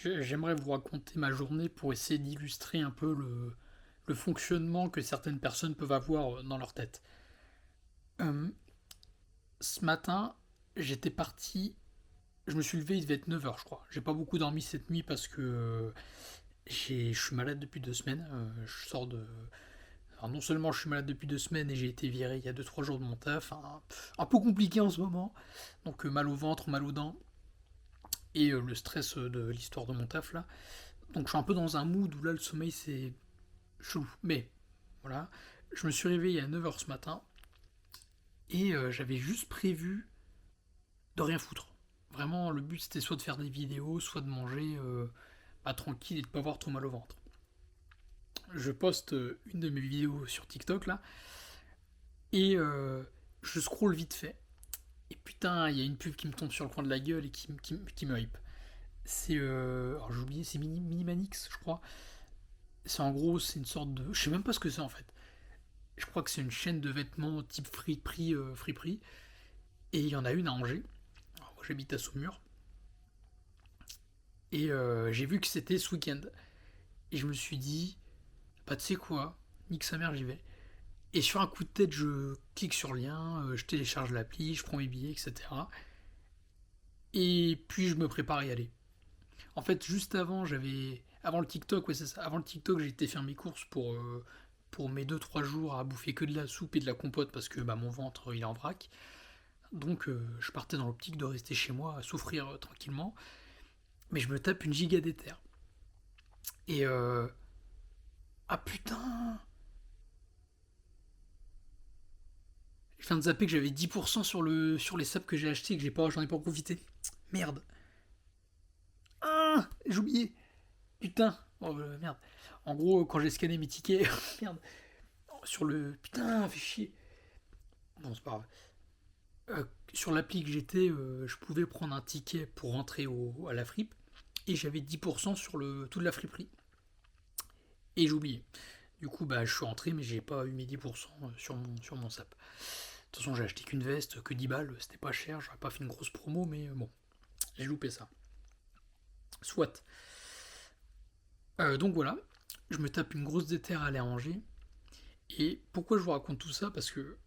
J'aimerais vous raconter ma journée pour essayer d'illustrer un peu le fonctionnement que certaines personnes peuvent avoir dans leur tête. Euh, Ce matin, j'étais parti, je me suis levé, il devait être 9 heures, je crois. J'ai pas beaucoup dormi cette nuit parce que je suis malade depuis 2 semaines. Je sors de. Alors non seulement je suis malade depuis 2 semaines et j'ai été viré il y a 2 3 jours de mon taf, un peu compliqué en ce moment. Donc mal au ventre, mal aux dents et le stress de l'histoire de mon taf là. Donc je suis un peu dans un mood où là le sommeil c'est chelou. Mais voilà, je me suis réveillé à 9 heures ce matin et j'avais juste prévu de rien foutre. Vraiment, le but c'était soit de faire des vidéos, soit de manger tranquille et de pas avoir trop mal au ventre. Je poste une de mes vidéos sur TikTok là et je scroll vite fait. Et putain, il y a une pub qui me tombe sur le coin de la gueule et qui me hype. C'est. Alors j'ai oublié, c'est Minimanix, je crois. C'est en gros, c'est une sorte de. Je sais même pas ce que c'est en fait. Je crois que c'est une chaîne de vêtements type friperie, friperie. Et il y en a une à Angers. Alors, moi j'habite à Saumur. Et j'ai vu que c'était ce week-end. Et je me suis dit, bah tu sais quoi, nique sa mère, j'y vais. Et sur un coup de tête, je clique sur le lien, je télécharge l'appli, je prends mes billets, etc. Et puis je me prépare à y aller. En fait, juste avant, j'avais. Avant le TikTok, ouais, c'est ça. Avant le TikTok, j'ai été faire mes courses pour mes 2 3 jours à bouffer que de la soupe et de la compote parce que bah, mon ventre il est en vrac. Donc je partais dans l'optique de rester chez moi à souffrir tranquillement. Mais je me tape une giga d'éther. Et ah putain. Je viens de zapper que j'avais 10% sur les saps que j'ai achetés et que j'en ai pas profité. Merde. Ah, j'ai oublié. Putain. Oh merde. En gros, quand j'ai scanné mes tickets. Merde. Sur le. Putain, fait chier. Bon, c'est pas grave. Sur l'appli que j'étais, je pouvais prendre un ticket pour rentrer à la fripe. Et j'avais 10% sur toute la friperie. Et j'ai oublié. Du coup, bah, je suis rentré, mais j'ai pas eu mes 10% sur mon sap. De toute façon, j'ai acheté qu'une veste, que 10 balles, c'était pas cher, j'aurais pas fait une grosse promo, mais bon, j'ai loupé ça. Soit. Donc voilà, je me tape une grosse déterre à aller à Angers. Et pourquoi je vous raconte tout ça? Parce que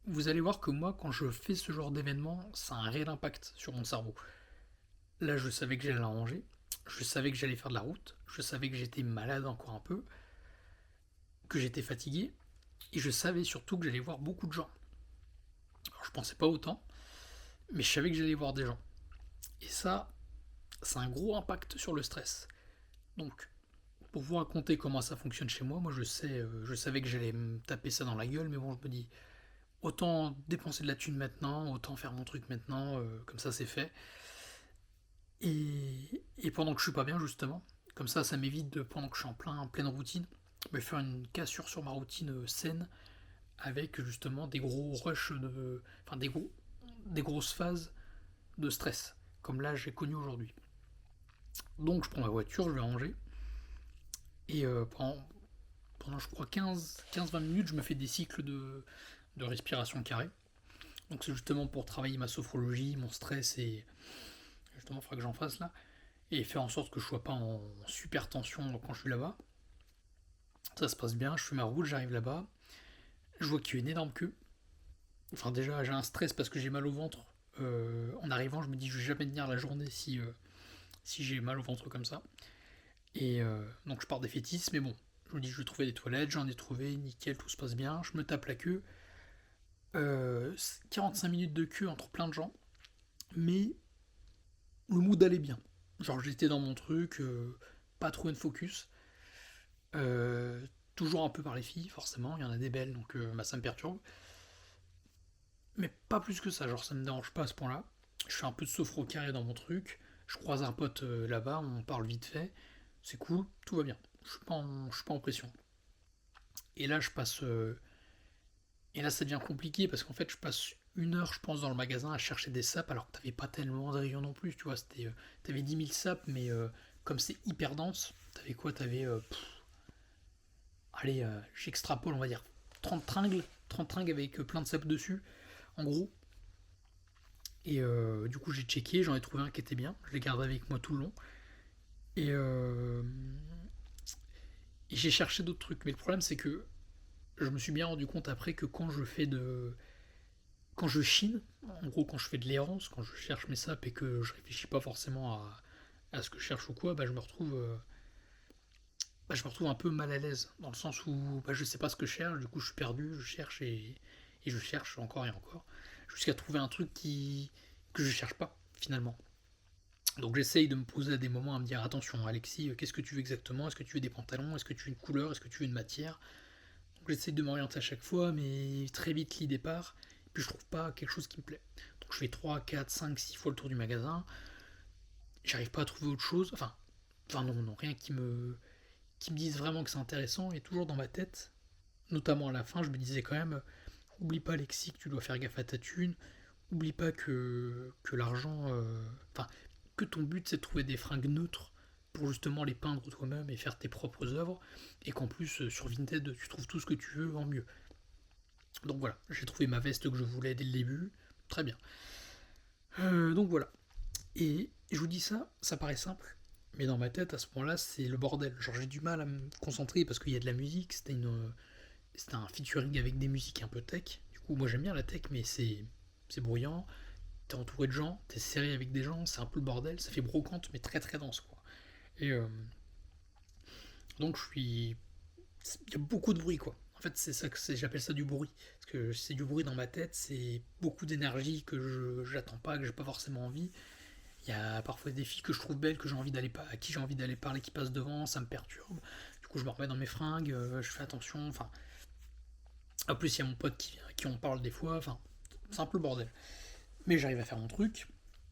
vous allez voir que moi, quand je fais ce genre d'événement, ça a un réel impact sur mon cerveau. Là, je savais que j'allais à Angers, je savais que j'allais faire de la route, je savais que j'étais malade encore un peu, que j'étais fatigué, et je savais surtout que j'allais voir beaucoup de gens. Alors, je pensais pas autant, mais je savais que j'allais voir des gens. Et ça a un gros impact sur le stress. Donc, pour vous raconter comment ça fonctionne chez moi, je savais que j'allais me taper ça dans la gueule, mais bon, je me dis, autant dépenser de la thune maintenant, autant faire mon truc maintenant, comme ça c'est fait. Et pendant que je suis pas bien, justement, comme ça m'évite de, pendant que je suis pleine routine, me faire une cassure sur ma routine saine, avec justement des gros rushs de. Enfin, des grosses phases de stress, comme là j'ai connu aujourd'hui. Donc je prends ma voiture, je vais ranger, et pendant je crois 15-20 minutes, je me fais des cycles de respiration carrée. Donc c'est justement pour travailler ma sophrologie, mon stress, et justement il faudra que j'en fasse là, et faire en sorte que je sois pas en super tension quand je suis là-bas. Ça se passe bien, je fais ma route, j'arrive là-bas, je vois qu'il y a une énorme queue. Enfin déjà j'ai un stress parce que j'ai mal au ventre. En arrivant je me dis je vais jamais tenir la journée si j'ai mal au ventre comme ça. Et donc je pars des fétices, mais bon, je me dis je vais trouver des toilettes, j'en ai trouvé, nickel, tout se passe bien, je me tape la queue. 45 minutes de queue entre plein de gens, mais le mood allait bien. Genre j'étais dans mon truc, pas trop une focus. Toujours un peu par les filles, forcément, il y en a des belles, donc bah, ça me perturbe. Mais pas plus que ça, genre ça me dérange pas à ce point-là. Je fais un peu de sophro carré dans mon truc, je croise un pote là-bas, on parle vite fait, c'est cool, tout va bien. Je suis pas en pression. Et là je passe Et là, ça devient compliqué parce qu'en fait, je passe 1 heure, je pense, dans le magasin à chercher des sapes alors que t'avais pas tellement de rayons non plus. Tu vois, t'avais 10 000 sapes, mais comme c'est hyper dense, t'avais quoi? Allez, j'extrapole, on va dire 30 tringles avec plein de sapes dessus, en gros. Et du coup, j'ai checké, j'en ai trouvé un qui était bien, je l'ai gardé avec moi tout le long. Et, euh, et j'ai cherché d'autres trucs. Mais le problème, c'est que je me suis bien rendu compte après que quand je chine, en gros, quand je fais de l'errance, quand je cherche mes sapes et que je réfléchis pas forcément à ce que je cherche ou quoi, je me retrouve un peu mal à l'aise. Dans le sens où je sais pas ce que je cherche, du coup, je suis perdu, je cherche et je cherche encore et encore. Jusqu'à trouver un truc que je cherche pas, finalement. Donc j'essaye de me poser à des moments à me dire attention Alexis, qu'est-ce que tu veux exactement? Est-ce que tu veux des pantalons? Est-ce que tu veux une couleur? Est-ce que tu veux une matière? Donc j'essaye de m'orienter à chaque fois, mais très vite l'idée part, puis je trouve pas quelque chose qui me plaît. Donc je fais 3, 4, 5, 6 fois le tour du magasin, j'arrive pas à trouver autre chose, enfin non, non, rien qui me dise vraiment que c'est intéressant, et toujours dans ma tête, notamment à la fin, je me disais quand même, oublie pas Alexis que tu dois faire gaffe à ta thune, oublie pas que l'argent, que ton but c'est de trouver des fringues neutres pour justement les peindre toi-même et faire tes propres œuvres, et qu'en plus sur Vinted tu trouves tout ce que tu veux en mieux. Donc voilà, j'ai trouvé ma veste que je voulais dès le début, très bien. Donc voilà. Et je vous dis ça, ça paraît simple, mais dans ma tête à ce moment-là c'est le bordel. Genre j'ai du mal à me concentrer parce qu'il y a de la musique, c'était un featuring avec des musiques un peu tech. Du coup moi j'aime bien la tech mais c'est bruyant, t'es entouré de gens, t'es serré avec des gens, c'est un peu le bordel, ça fait brocante mais très très dense quoi. Et donc je suis. Il y a beaucoup de bruit quoi. En fait c'est ça que j'appelle ça du bruit. Parce que c'est du bruit dans ma tête, c'est beaucoup d'énergie que j'attends pas, que j'ai pas forcément envie. Il y a parfois des filles que je trouve belles, que j'ai envie d'aller à qui j'ai envie d'aller parler qui passent devant, ça me perturbe. Du coup je me remets dans mes fringues, je fais attention, enfin. En plus il y a mon pote qui en parle des fois, enfin. C'est un peu le bordel. Mais j'arrive à faire mon truc.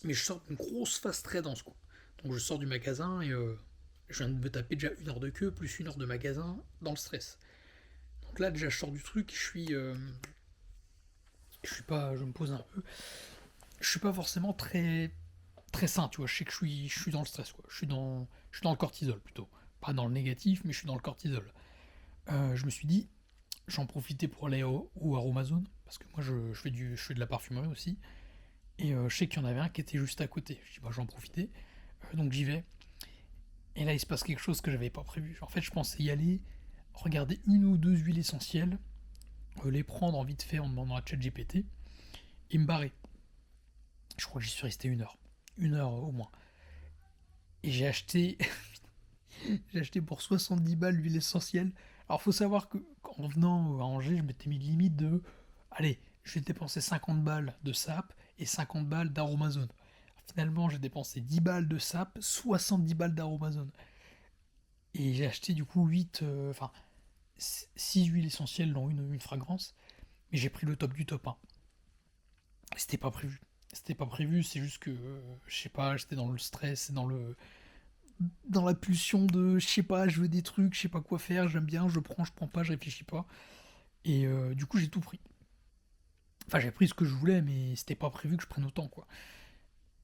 Mais je sors d'une grosse phase très dense quoi. Donc je sors du magasin et je viens de me taper déjà 1 heure de queue plus 1 heure de magasin dans le stress. Donc là déjà je sors du truc, je suis pas, je me pose un peu, je suis pas forcément très très sain, tu vois. Je sais que je suis dans le stress quoi. Je suis dans le cortisol plutôt, pas dans le négatif, mais je suis dans le cortisol. Je me suis dit, j'en profitais pour aller au Aromazone parce que moi je fais de la parfumerie aussi et je sais qu'il y en avait un qui était juste à côté. Je dis bah j'en profitais, donc j'y vais. Et là, il se passe quelque chose que j'avais pas prévu. En fait, je pensais y aller, regarder 1 ou 2 huiles essentielles, les prendre en vite fait en demandant à ChatGPT et me barrer. Je crois que j'y suis resté 1 heure. 1 heure au moins. Et j'ai acheté pour 70 balles l'huile essentielle. Alors, faut savoir qu'en venant à Angers, je m'étais mis limite de. Allez, je vais dépenser 50 balles de sap et 50 balles d'aromazone. Finalement, j'ai dépensé 10 balles de sap, 70 balles d'aromazone. Et j'ai acheté du coup 8, 6 huiles essentielles dont une fragrance, mais j'ai pris le top du top 1. C'était pas prévu. C'était pas prévu, c'est juste que, je sais pas, j'étais dans le stress, dans la pulsion de, je sais pas, je veux des trucs, je sais pas quoi faire, j'aime bien, je prends pas, je réfléchis pas. Et du coup, j'ai tout pris. Enfin, j'ai pris ce que je voulais, mais c'était pas prévu que je prenne autant, quoi.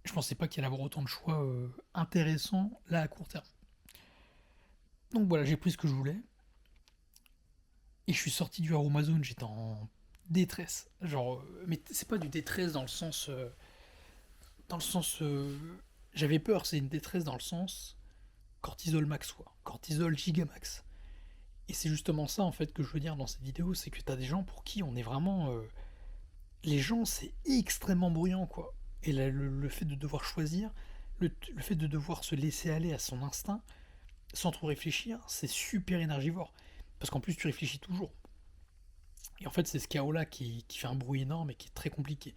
Je pensais pas qu'il y allait avoir autant de choix intéressants là à court terme. Donc voilà, j'ai pris ce que je voulais. Et je suis sorti du Aromazone, j'étais en détresse. Genre, mais c'est pas du détresse dans le sens. Dans le sens. J'avais peur, c'est une détresse dans le sens cortisol max, quoi. Cortisol gigamax. Et c'est justement ça, en fait, que je veux dire dans cette vidéo, c'est que t'as des gens pour qui on est vraiment. Les gens, c'est extrêmement bruyant, quoi. Et le fait de devoir choisir, le fait de devoir se laisser aller à son instinct, sans trop réfléchir, c'est super énergivore. Parce qu'en plus, tu réfléchis toujours. Et en fait, c'est ce chaos-là qui fait un bruit énorme et qui est très compliqué.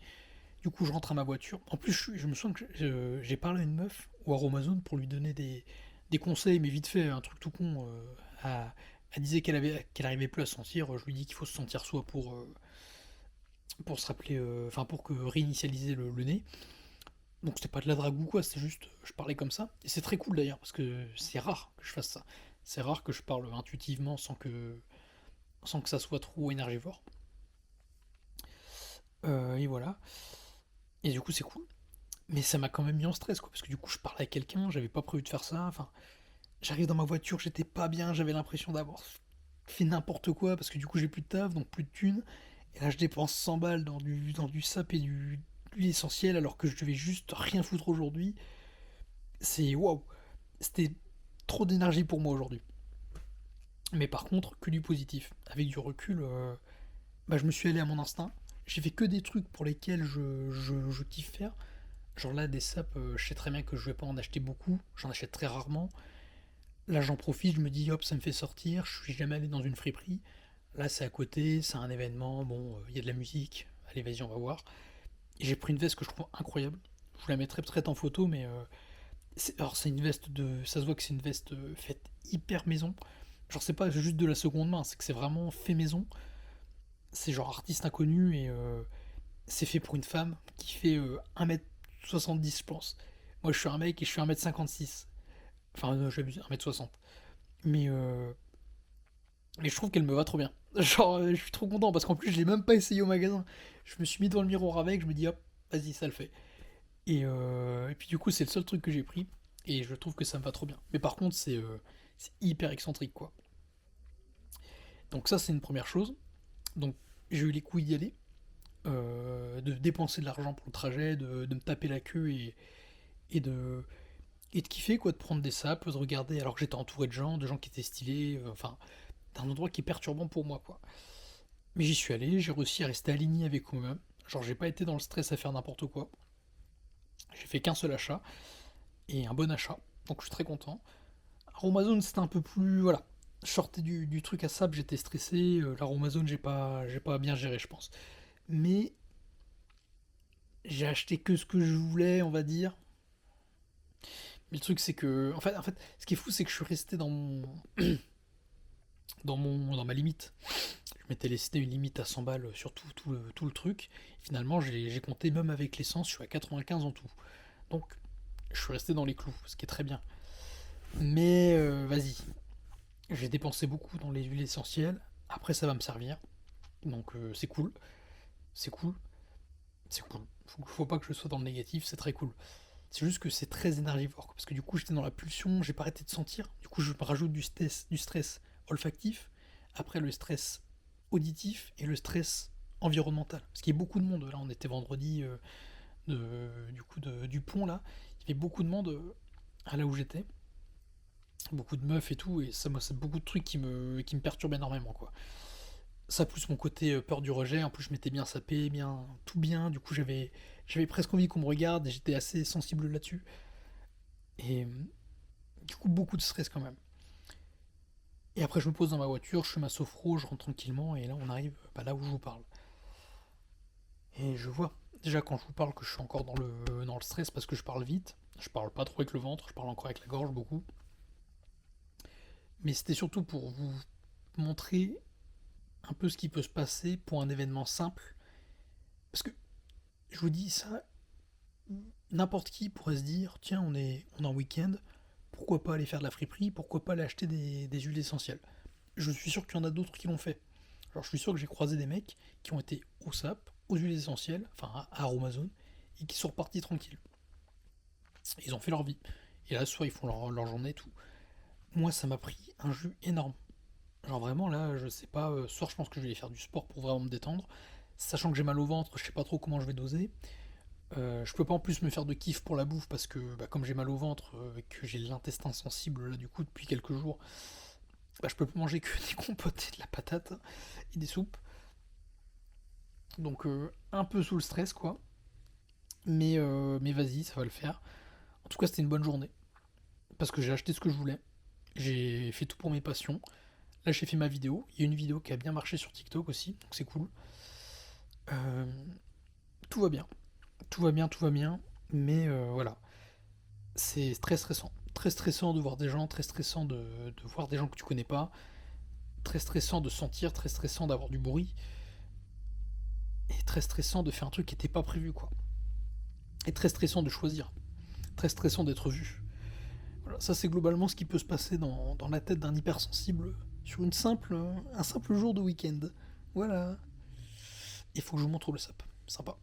Du coup, je rentre à ma voiture. En plus, je me souviens que j'ai parlé à une meuf au Aromazone pour lui donner des conseils, mais vite fait, un truc tout con. Elle disait qu'elle arrivait plus à se sentir. Je lui dis qu'il faut se sentir soi pour se rappeler, pour que réinitialiser le nez. Donc c'était pas de la drague ou quoi, c'est juste, je parlais comme ça. Et c'est très cool d'ailleurs, parce que c'est rare que je fasse ça. C'est rare que je parle intuitivement sans que ça soit trop énergivore. Et voilà. Et du coup, c'est cool. Mais ça m'a quand même mis en stress, quoi. Parce que du coup, je parlais à quelqu'un, j'avais pas prévu de faire ça. Enfin, j'arrive dans ma voiture, j'étais pas bien, j'avais l'impression d'avoir fait n'importe quoi. Parce que du coup, j'ai plus de taf, donc plus de thunes. Et là, je dépense 100 balles dans du sap et de l'essentiel, alors que je devais juste rien foutre aujourd'hui. C'est waouh. C'était. trop d'énergie pour moi aujourd'hui. Mais par contre, que du positif. Avec du recul, je me suis allé à mon instinct. J'ai fait que des trucs pour lesquels je kiffe faire. Genre là, des sapes, je sais très bien que je vais pas en acheter beaucoup. J'en achète très rarement. Là, j'en profite, je me dis, hop, ça me fait sortir. Je suis jamais allé dans une friperie. Là, c'est à côté, c'est un événement. Bon, il y a de la musique. Allez, vas-y, on va voir. Et j'ai pris une veste que je trouve incroyable. Je vous la mettrai peut-être en photo, mais alors c'est une veste de. Ça se voit que c'est une veste faite hyper maison. Genre, c'est pas juste de la seconde main, c'est que c'est vraiment fait maison. C'est genre artiste inconnu et c'est fait pour une femme qui fait 1m70, je pense. Moi, je suis un mec et je suis 1m56. Enfin, j'abuse, 1m60. Mais, euh, mais je trouve qu'elle me va trop bien. Genre, je suis trop content parce qu'en plus, je l'ai même pas essayé au magasin. Je me suis mis devant le miroir avec, je me dis hop, vas-y, ça le fait. Et puis, du coup, c'est le seul truc que j'ai pris et je trouve que ça me va trop bien. Mais par contre, c'est hyper excentrique, quoi. Donc, ça, c'est une première chose. Donc, j'ai eu les couilles d'y aller, de dépenser de l'argent pour le trajet, de me taper la queue et de kiffer, quoi, de prendre des sapes, de regarder alors que j'étais entouré de gens qui étaient stylés, enfin, d'un endroit qui est perturbant pour moi, quoi. Mais j'y suis allé, j'ai réussi à rester aligné avec moi-même. Genre, j'ai pas été dans le stress à faire n'importe quoi. J'ai fait qu'un seul achat, et un bon achat, donc je suis très content. Aromazone, c'était un peu plus. Voilà. Je sortais du truc à sable, j'étais stressé. L'aromazone, j'ai pas bien géré, je pense. Mais j'ai acheté que ce que je voulais, on va dire. Mais le truc, c'est que. En fait, ce qui est fou, c'est que je suis resté dans ma limite. Je m'étais laissé une limite à 100 balles sur tout le truc. Finalement, j'ai compté, même avec l'essence, je suis à 95 en tout. Donc, je suis resté dans les clous, ce qui est très bien. Mais vas-y, j'ai dépensé beaucoup dans les huiles essentielles. Après, ça va me servir. Donc, c'est cool. C'est cool. C'est cool. Faut pas que je sois dans le négatif, c'est très cool. C'est juste que c'est très énergivore. Parce que du coup, j'étais dans la pulsion, j'ai pas arrêté de sentir. Du coup, je me rajoute du stress olfactif. Après, le stress auditif et le stress environnemental. Parce qu'il y a beaucoup de monde. Là, on était vendredi du coup du pont là. Il y avait beaucoup de monde à là où j'étais. Beaucoup de meufs et tout. Et ça, moi, c'est beaucoup de trucs qui me perturbent énormément, quoi. Ça plus mon côté peur du rejet. En plus, je m'étais bien sapé, bien tout bien. Du coup, j'avais presque envie qu'on me regarde et j'étais assez sensible là-dessus. Et du coup, beaucoup de stress quand même. Et après, je me pose dans ma voiture, je fais ma sophro, je rentre tranquillement et là, on arrive là où je vous parle. Et je vois déjà quand je vous parle que je suis encore dans le stress parce que je parle vite. Je parle pas trop avec le ventre, je parle encore avec la gorge beaucoup. Mais c'était surtout pour vous montrer un peu ce qui peut se passer pour un événement simple. Parce que je vous dis ça, n'importe qui pourrait se dire, tiens, on est en week-end, pourquoi pas aller faire de la friperie, pourquoi pas aller acheter des huiles essentielles. Je suis sûr qu'il y en a d'autres qui l'ont fait. Alors je suis sûr que j'ai croisé des mecs qui ont été au SAP, aux huiles essentielles, enfin à Aromazone, et qui sont repartis tranquilles. Ils ont fait leur vie. Et là, soit ils font leur journée et tout. Moi, ça m'a pris un jus énorme. Genre vraiment, là, je sais pas, soir je pense que je vais aller faire du sport pour vraiment me détendre. Sachant que j'ai mal au ventre, je sais pas trop comment je vais doser. Je peux pas en plus me faire de kiff pour la bouffe parce que comme j'ai mal au ventre et que j'ai l'intestin sensible là du coup depuis quelques jours, je peux manger que des compotes et de la patate et des soupes. Donc un peu sous le stress quoi. Mais vas-y, ça va le faire. En tout cas c'était une bonne journée. Parce que j'ai acheté ce que je voulais. J'ai fait tout pour mes passions. Là j'ai fait ma vidéo. Il y a une vidéo qui a bien marché sur TikTok aussi, donc c'est cool. Euh, tout va bien. Tout va bien, tout va bien. Mais voilà. C'est très stressant. Très stressant de voir des gens, très stressant de voir des gens que tu connais pas, très stressant de sentir, très stressant d'avoir du bruit, et très stressant de faire un truc qui n'était pas prévu, quoi. Et très stressant de choisir, très stressant d'être vu. Voilà, ça c'est globalement ce qui peut se passer dans la tête d'un hypersensible sur un simple jour de week-end. Voilà. Il faut que je vous montre le sap. Sympa.